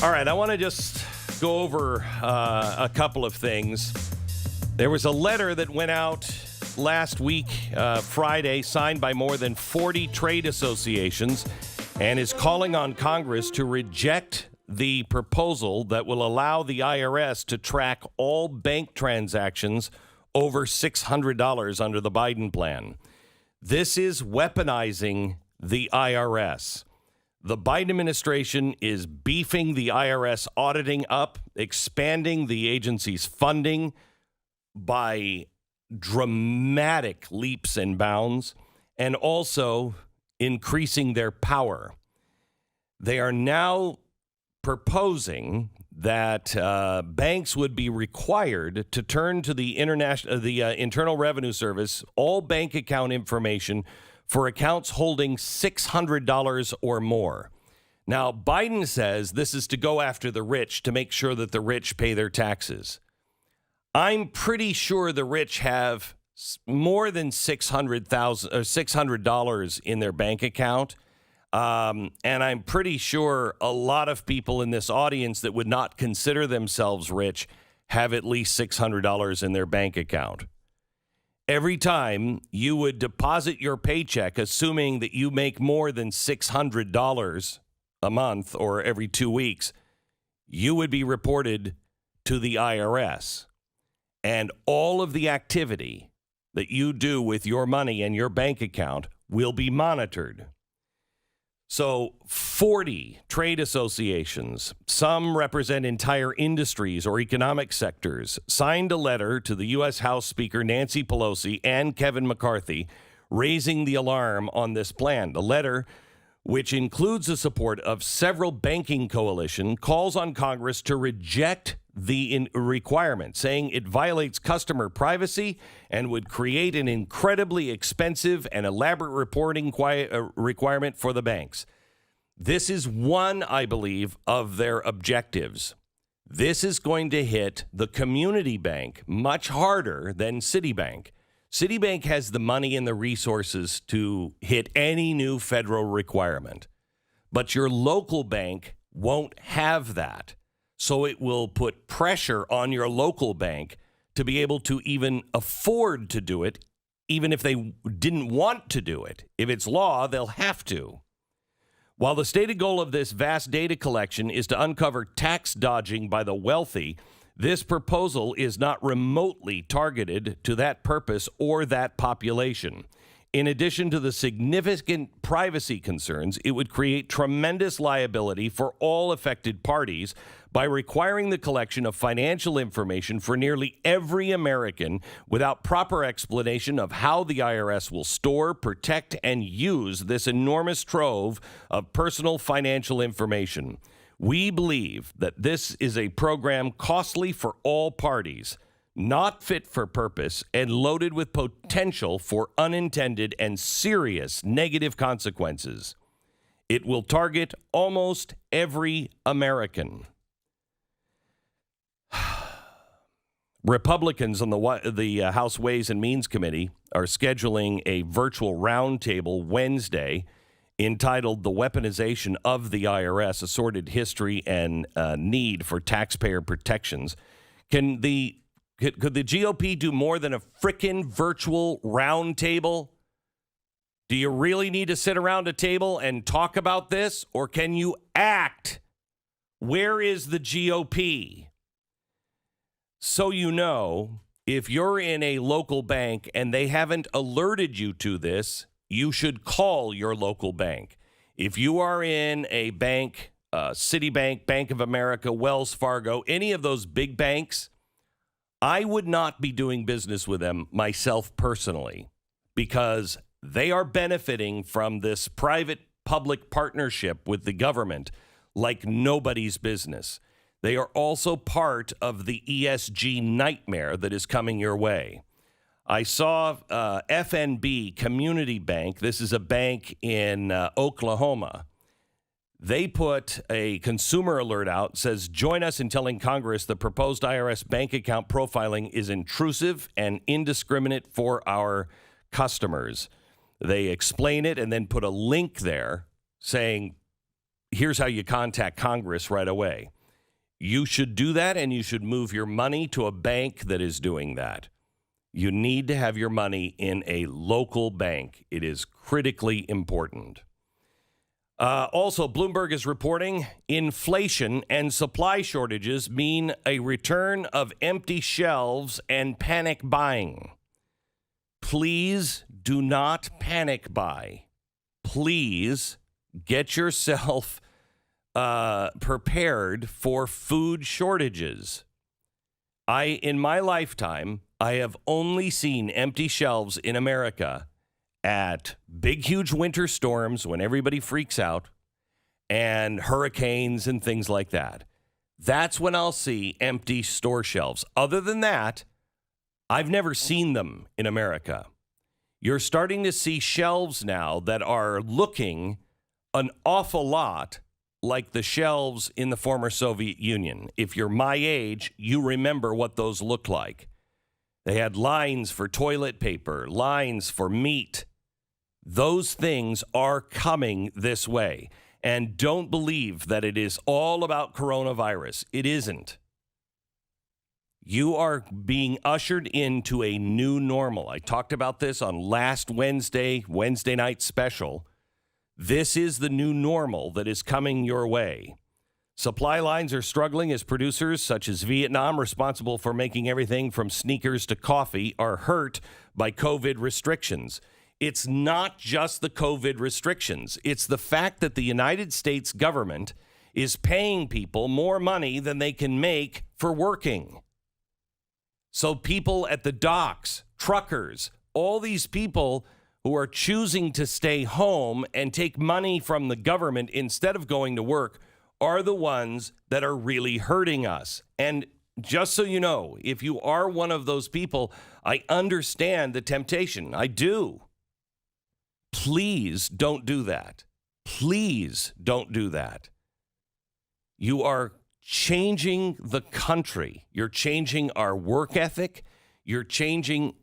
All right, I want to just go over a couple of things. There was a letter that went out last week, Friday, signed by more than 40 trade associations, and is calling on Congress to reject the proposal that will allow the IRS to track all bank transactions over $600 under the Biden plan. This is weaponizing the IRS. The Biden administration is beefing the IRS auditing up, expanding the agency's funding by dramatic leaps and bounds, and also increasing their power. They are now proposing that banks would be required to turn to the Internal Revenue Service all bank account information for accounts holding $600 or more. Now, Biden says this is to go after the rich, to make sure that the rich pay their taxes. I'm pretty sure the rich have more than $600 in their bank account. And I'm pretty sure a lot of people in this audience that would not consider themselves rich have at least $600 in their bank account. Every time you would deposit your paycheck, assuming that you make more than $600 a month or every 2 weeks, you would be reported to the IRS. And all of the activity that you do with your money and your bank account will be monitored. So 40 trade associations, some represent entire industries or economic sectors, signed a letter to the U.S. House Speaker Nancy Pelosi and Kevin McCarthy raising the alarm on this plan. The letter, which includes the support of several banking coalitions, calls on Congress to reject the requirement, saying it violates customer privacy and would create an incredibly expensive and elaborate reporting requirement for the banks. This is one, I believe, of their objectives. This is going to hit the community bank much harder than Citibank. Citibank has the money and the resources to hit any new federal requirement, but your local bank won't have that. So it will put pressure on your local bank to be able to even afford to do it, even if they didn't want to do it. If it's law, they'll have to. While the stated goal of this vast data collection is to uncover tax dodging by the wealthy, this proposal is not remotely targeted to that purpose or that population. In addition to the significant privacy concerns, it would create tremendous liability for all affected parties by requiring the collection of financial information for nearly every American without proper explanation of how the IRS will store, protect, and use this enormous trove of personal financial information. We believe that this is a program costly for all parties, not fit for purpose, and loaded with potential for unintended and serious negative consequences. It will target almost every American. Republicans on the House Ways and Means Committee are scheduling a virtual roundtable Wednesday entitled The Weaponization of the IRS, a Sordid History and Need for Taxpayer Protections. Could the GOP do more than a frickin' virtual roundtable? Do you really need to sit around a table and talk about this, or can you act? Where is the GOP? So you know, if you're in a local bank and they haven't alerted you to this, you should call your local bank. If you are in a bank, Citibank, Bank of America, Wells Fargo, any of those big banks, I would not be doing business with them myself personally, because they are benefiting from this private-public partnership with the government like nobody's business. They are also part of the ESG nightmare that is coming your way. I saw FNB Community Bank. This is a bank in Oklahoma. They put a consumer alert out, says, join us in telling Congress the proposed IRS bank account profiling is intrusive and indiscriminate for our customers. They explain it and then put a link there saying, here's how you contact Congress right away. You should do that, and you should move your money to a bank that is doing that. You need to have your money in a local bank. It is critically important. Also, Bloomberg is reporting inflation and supply shortages mean a return of empty shelves and panic buying. Please do not panic buy. Please get yourself prepared for food shortages. In my lifetime, I have only seen empty shelves in America at big, huge winter storms when everybody freaks out and hurricanes and things like that. That's when I'll see empty store shelves. Other than that, I've never seen them in America. You're starting to see shelves now that are looking an awful lot like the shelves in the former Soviet Union. If you're my age, you remember what those looked like. They had lines for toilet paper, lines for meat. Those things are coming this way. And don't believe that it is all about coronavirus. It isn't. You are being ushered into a new normal. I talked about this on last Wednesday night special. This is the new normal that is coming your way. Supply lines are struggling as producers such as Vietnam, responsible for making everything from sneakers to coffee, are hurt by COVID restrictions. It's not just the COVID restrictions. It's the fact that the United States government is paying people more money than they can make for working. So people at the docks, truckers, all these people who are choosing to stay home and take money from the government instead of going to work are the ones that are really hurting us. And just so you know, if you are one of those people, I understand the temptation. I do. Please don't do that. Please don't do that. You are changing the country. You're changing our work ethic. You're changing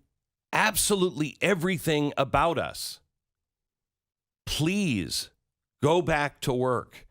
absolutely everything about us. Please go back to work.